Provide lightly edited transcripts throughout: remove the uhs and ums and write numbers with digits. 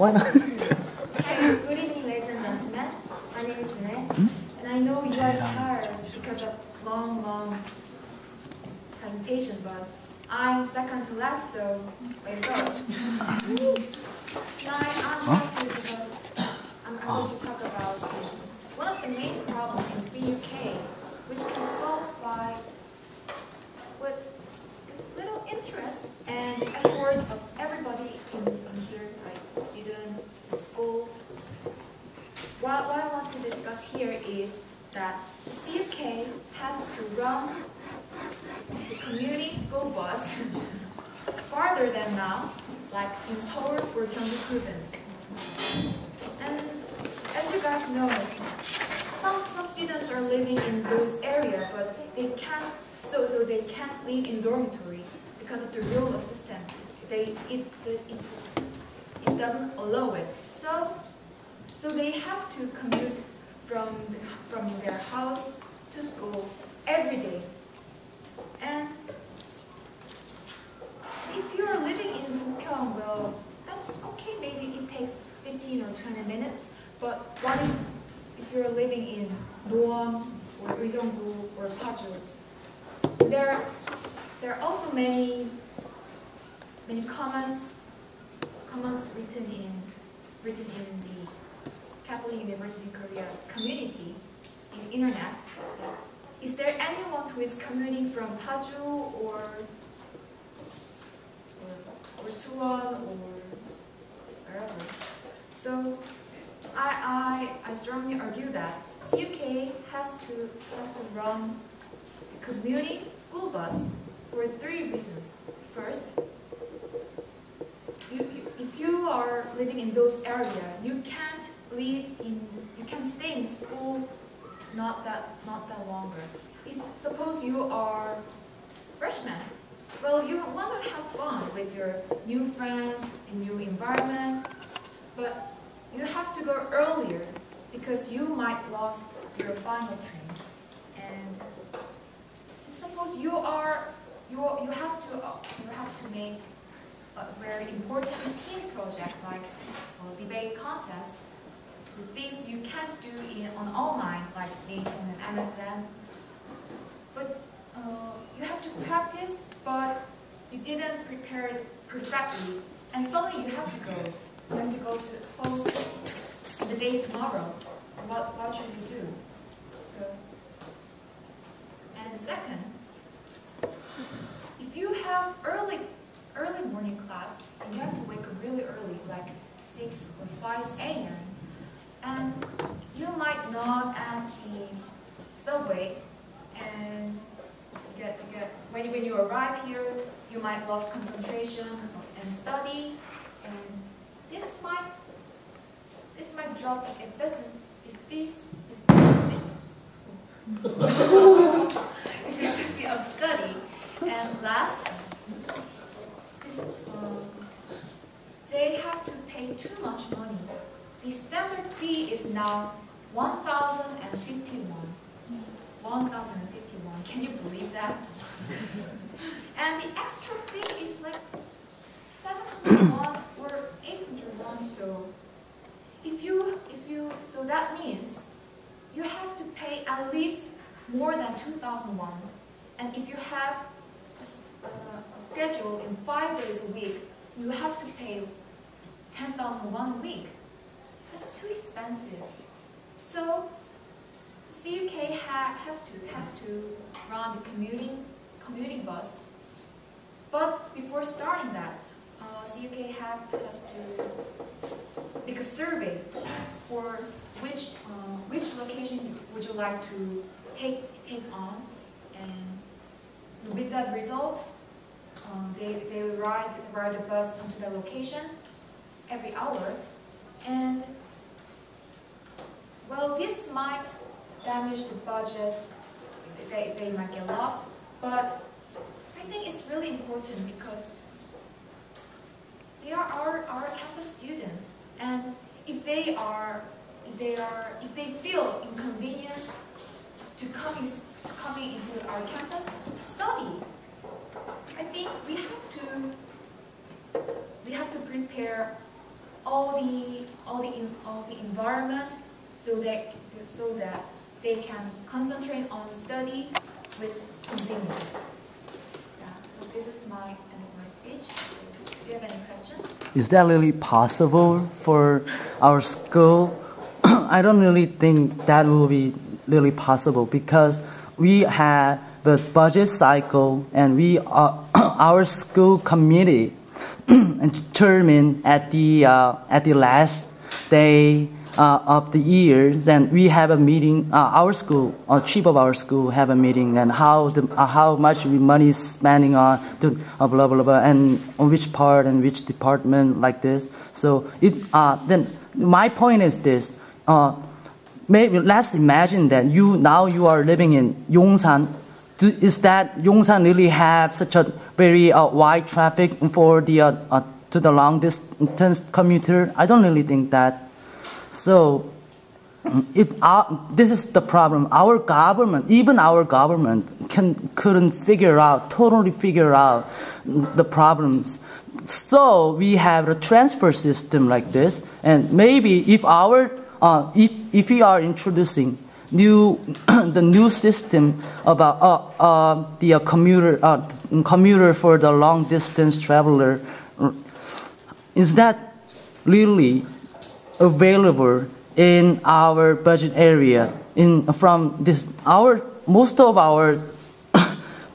Why not? Hey, good evening, ladies and gentlemen. My name is Eun-Hye, and I know you are tired because of long presentation, but I'm second to last, so way to go. Tonight, I'm going to talk about one of the main problems in CUK, which can be solved by with little interest and effort of everybody in here, like student, school. What I want to discuss here is that the CUK has to run the commuting school bus farther than now, like in Seoul or Gyeonggi province. And as you guys know, some students are living in those areas, but they can't. So they can't live in dormitory because of the rule of system. It doesn't allow it. So they have to commute from their house to school every day. And if you are living in Bucheon, well, that's okay. Maybe it takes 15 or 20 minutes. But what if you're living in Noam or Uijeongbu or Paju? There are also many comments written in the Catholic University Korea community in the internet. Is there anyone who is commuting from Paju or Suwon or wherever? So I strongly argue that CUK has to run commuting school bus for 3 reasons. First, if you are living in those areas, you can't stay in school not that longer. If suppose you are freshman, well, you want to have fun with your new friends and new environment, but you have to go earlier because you might lost your final train. And suppose you have to make a very important team project like debate contest, the things you can't do on online like Meet and MSN. But you have to practice, but you didn't prepare it perfectly, and suddenly you have to go. You have to go to home the days tomorrow. What should you do? So, and second, if you have early morning class, and you have to wake up really early, like 6 or 5 a.m., and you might not at the subway, and when you arrive here, you might lose concentration and study, and this might drop the efficiency of study. And last, they have to pay too much money. The standard fee is now 1,051. 1,051. Can you believe that? And the extra fee is like 700 won or 800 won. So that means you have to pay at least more than 2,000 won. And if you have a schedule in 5 days a week, you have to pay 10,000 won a week. That's too expensive. So the CUK has to run the commuting bus. But before starting that, CUK has to make a survey for which location would you like to take on, and with that result, they will ride the bus onto the location every hour, and well, this might damage the budget. They might get lost, but I think it's really important because they are our campus students, and if they feel inconvenience to coming into our campus to study, I think we have to prepare all the environment so that they can concentrate on study with convenience. Yeah, so this is my end of my speech. Do you have any questions? Is that really possible for our school? I don't really think that will be really possible because we have the budget cycle and we are our school committee determined at the last day of the year. Then we have a meeting. Our school, chief of our school, have a meeting and how much money is spending on to blah blah blah and on which part and which department like this. So then my point is this. Maybe let's imagine that you are living in Yongsan. Is that Yongsan really have such a very wide traffic for the to the long distance commuter? I don't really think that. So, this is the problem. Our government, even our government, couldn't totally figure out the problems. So we have a transfer system like this, and maybe if if we are introducing the new system about the commuter for the long distance traveler, is that really available in our budget area? Most of our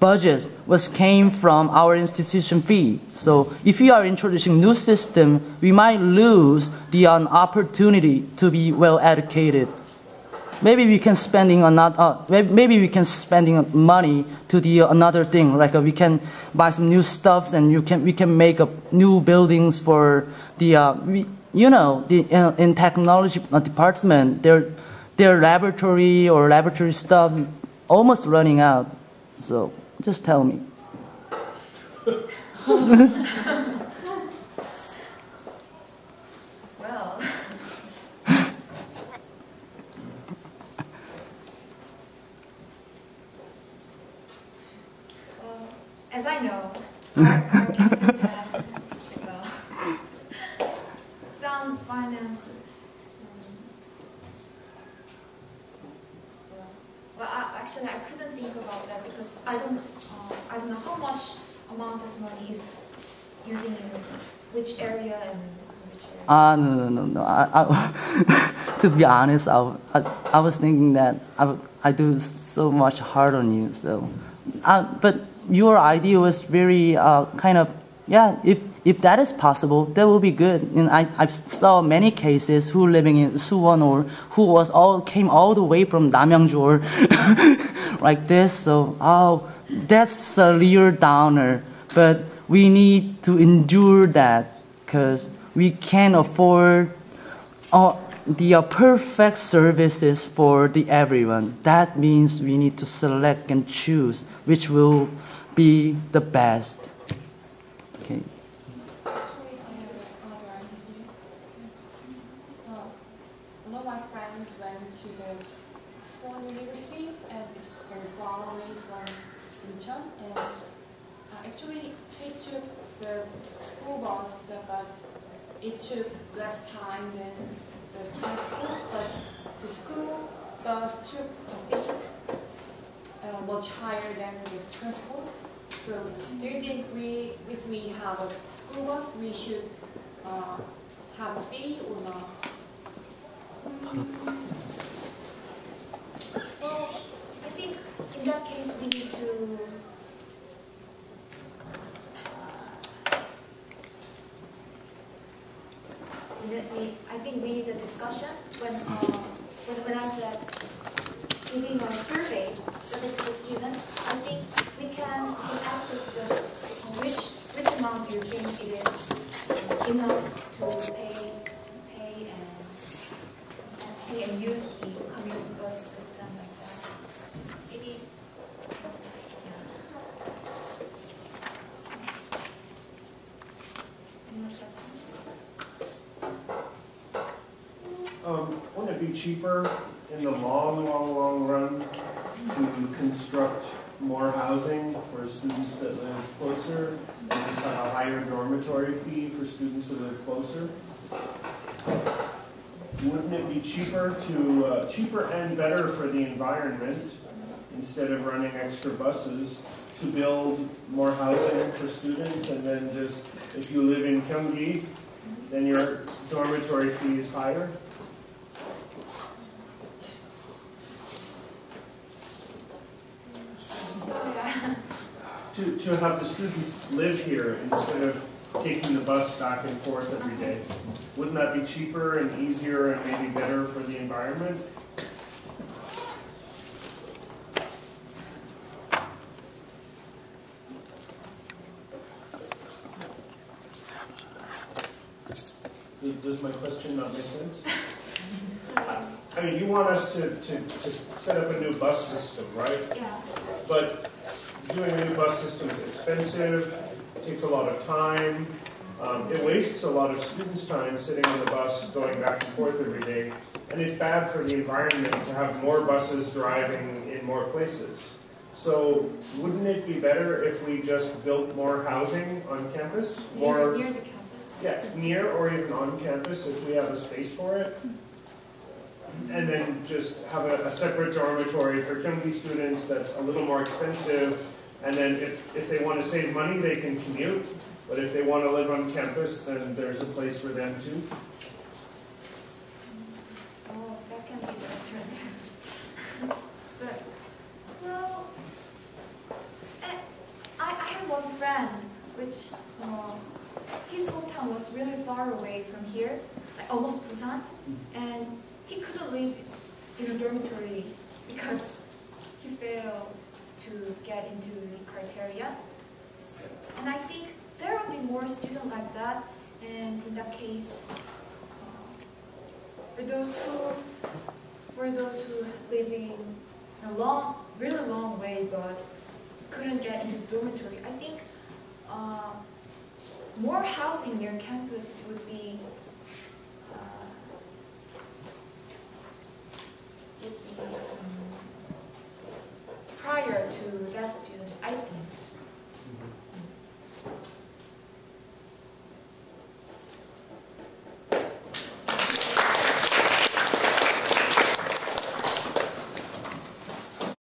budget came from our institution fee. So if we are introducing new system, we might lose the opportunity to be well educated. Maybe we can spending money to the another thing, like we can buy some new stuffs and we can make up new buildings for the in technology department, their laboratory stuff almost running out. So just tell me. Well, as I know, our campus has sound finance. Well, actually, I couldn't think about that because I don't know how much amount of money is using in which area and which area. No. To be honest, I was thinking that I do so much hard on you. So, but your idea was very kind of, yeah. If that is possible, that will be good. And I saw many cases who living in Suwon or who came all the way from Namyangju like this. So that's a real downer. But we need to endure that because we can't afford the perfect services for everyone. That means we need to select and choose which will be the best. Okay. Actually, I have another idea. One of my friends went to the Swan University and it's very far away from Incheon. And actually, he took the school bus, but it took less time than the transport. But the school bus took a fee much higher than this transport. So, do you think if we have a school bus, we should have a fee or not? Well, I think in that case we need to I think we need a discussion when I said giving a survey to the students. I think we can ask the students which amount do you think it is enough to pay and use the community bus system like that. Maybe, yeah. Any more questions? Wouldn't it be cheaper in the long run to construct more housing for students that live closer and just have a higher dormitory fee for students that live closer? wouldn't it be cheaper and better for the environment, instead of running extra buses, to build more housing for students, and then just, if you live in Gyeonggi, then your dormitory fee is higher? To have the students live here instead of taking the bus back and forth every day. Wouldn't that be cheaper and easier and maybe better for the environment? Does my question not make sense? I mean, you want us to set up a new bus system, right? Yeah. But doing a new bus system is expensive, takes a lot of time, it wastes a lot of students' time sitting on the bus going back and forth every day, and it's bad for the environment to have more buses driving in more places. So wouldn't it be better if we just built more housing on campus? Near the campus? Yeah, near or even on campus if we have a space for it. And then just have a separate dormitory for Gyeonggi students that's a little more expensive. And then if they want to save money, they can commute. But if they want to live on campus, then there's a place for them too. Oh, that can be better. But, well, I have one friend, which his hometown was really far away from here, like almost Busan, and he couldn't live in a dormitory because he failed to get into the criteria. So, and I think there will be more students like that, and in that case, for those who live in a really long way but couldn't get into dormitory, I think more housing near campus would be prior to that situation.